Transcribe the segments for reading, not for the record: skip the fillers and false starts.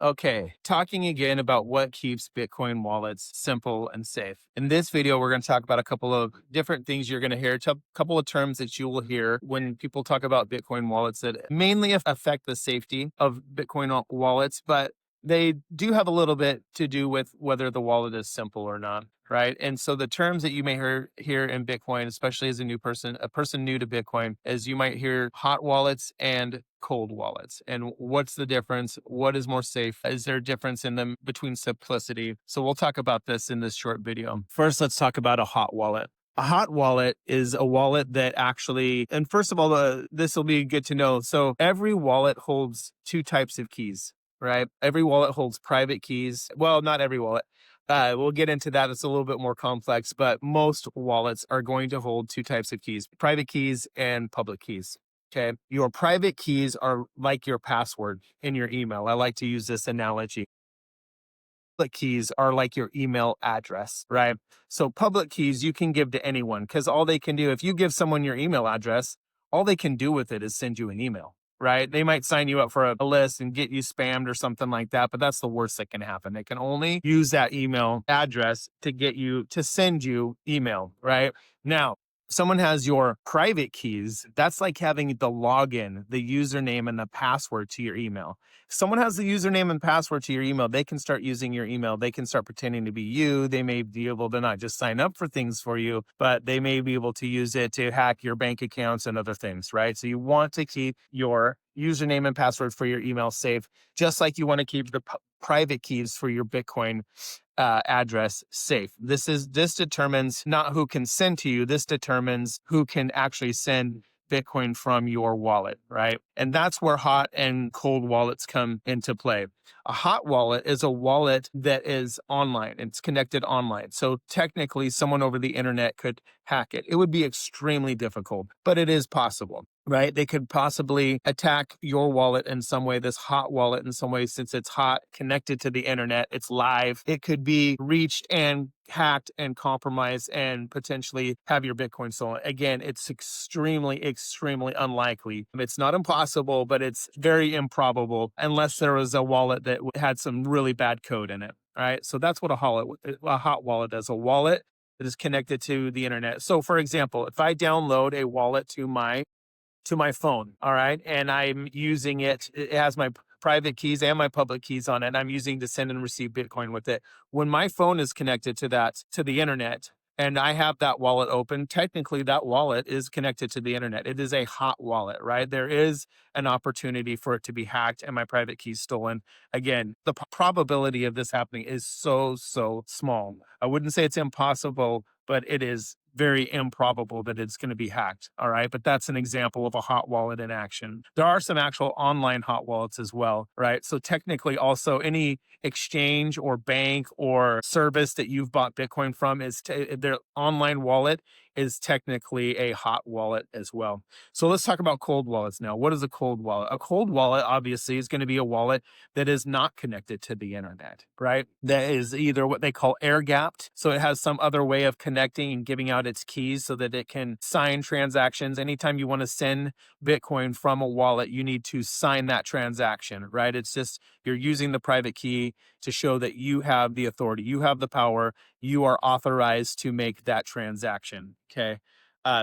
Okay, talking again about what keeps Bitcoin wallets simple and safe. In this video, we're going to talk about a couple of different things you're going to hear, a couple of terms that you will hear when people talk about Bitcoin wallets that mainly affect the safety of Bitcoin wallets, but they do have a little bit to do with whether the wallet is simple or not. Right. And so the terms that you may hear here in Bitcoin, especially as a person new to Bitcoin, is you might hear hot wallets and cold wallets. And what's the difference? What is more safe? Is there a difference in them between simplicity? So we'll talk about this in this short video. First, let's talk about a hot wallet. A hot wallet is a wallet that actually, and first of all, this will be good to know. So every wallet holds two types of keys, right? Every wallet holds private keys. Well, not every wallet. We'll get into that. It's a little bit more complex, but most wallets are going to hold two types of keys, private keys and public keys. Okay. Your private keys are like your password in your email. I like to use this analogy. Public keys are like your email address, right? So public keys you can give to anyone because all they can do, if you give someone your email address, all they can do with it is send you an email, right? They might sign you up for a list and get you spammed or something like that, but that's the worst that can happen. They can only use that email address to get you to send you email, right? Now, someone has your private keys, that's like having the login, the username, and the password to your email. If someone has the username and password to your email, they can start using your email. They can start pretending to be you. They may be able to not just sign up for things for you, but they may be able to use it to hack your bank accounts and other things, right? So you want to keep your username and password for your email safe, just like you want to keep the private keys for your Bitcoin address safe. This determines not who can send to you. This determines who can actually send Bitcoin from your wallet, right? And that's where hot and cold wallets come into play. A hot wallet is a wallet that is online. It's connected online. So technically, someone over the internet could hack it. It would be extremely difficult, but it is possible, right? They could possibly attack your wallet in some way, this hot wallet in some way, since it's hot, connected to the internet, it's live. It could be reached and hacked and compromised and potentially have your Bitcoin stolen. Again, it's extremely unlikely. It's not impossible, but it's very improbable unless there was a wallet that had some really bad code in it. All right. So that's what a hot wallet is, a wallet that is connected to the internet. So for example, if I download a wallet to my phone, all right, and I'm using it, it has my private keys and my public keys on it, and I'm using to send and receive Bitcoin with it. When my phone is connected to the internet, and I have that wallet open, technically that wallet is connected to the internet. It is a hot wallet, right? There is an opportunity for it to be hacked and my private keys stolen. Again, the probability of this happening is so small. I wouldn't say it's impossible, but it is very improbable that it's going to be hacked. All right. But that's an example of a hot wallet in action. There are some actual online hot wallets as well. Right. So technically, also, any exchange or bank or service that you've bought Bitcoin from their online wallet is technically a hot wallet as well. So let's talk about cold wallets now. What is a cold wallet? A cold wallet, obviously, is going to be a wallet that is not connected to the internet, right? That is either what they call air gapped. So it has some other way of connecting and giving out its keys so that it can sign transactions. Anytime you want to send Bitcoin from a wallet, you need to sign that transaction, right? It's just you're using the private key to show that you have the authority, you have the power, you are authorized to make that transaction. Okay.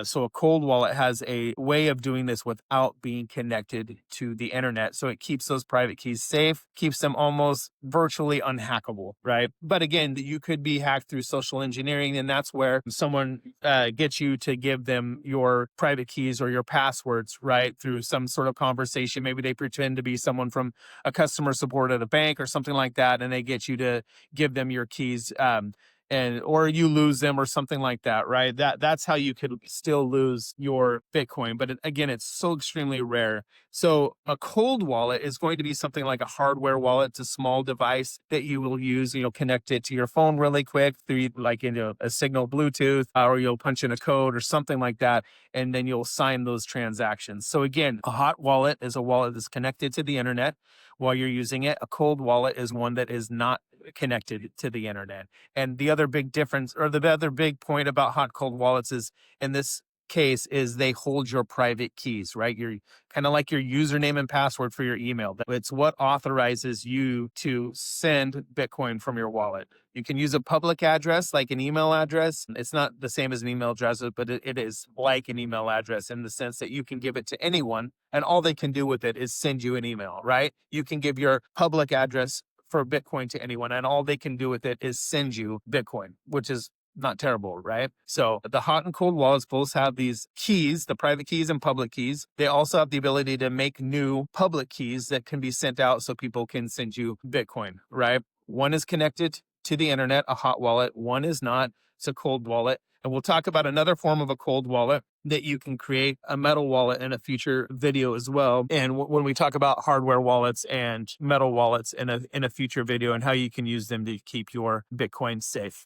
So a cold wallet has a way of doing this without being connected to the internet. So it keeps those private keys safe, keeps them almost virtually unhackable, right? But again, you could be hacked through social engineering, and that's where someone gets you to give them your private keys or your passwords, right? Through some sort of conversation. Maybe they pretend to be someone from a customer support at a bank or something like that, and they get you to give them your keys. Or you lose them or something like that, right? That's how you could still lose your Bitcoin. But again, it's so extremely rare. So a cold wallet is going to be something like a hardware wallet. It's a small device that you will use, connect it to your phone really quick through a signal Bluetooth, or you'll punch in a code or something like that. And then you'll sign those transactions. So again, a hot wallet is a wallet that's connected to the internet while you're using it. A cold wallet is one that is not connected to the internet. And the other big difference, or the other big point about hot cold wallets is, and this case is they hold your private keys, right? You're kind of like your username and password for your email. It's what authorizes you to send Bitcoin from your wallet. You can use a public address like an email address. It's not the same as an email address, but it is like an email address in the sense that you can give it to anyone and all they can do with it is send you an email, right? You can give your public address for Bitcoin to anyone and all they can do with it is send you Bitcoin, which is not terrible, right? So the hot and cold wallets both have these keys, the private keys and public keys. They also have the ability to make new public keys that can be sent out so people can send you Bitcoin, right? One is connected to the internet, a hot wallet. One is not. It's a cold wallet. And we'll talk about another form of a cold wallet that you can create, a metal wallet, in a future video as well. And when we talk about hardware wallets and metal wallets in a future video and how you can use them to keep your Bitcoin safe.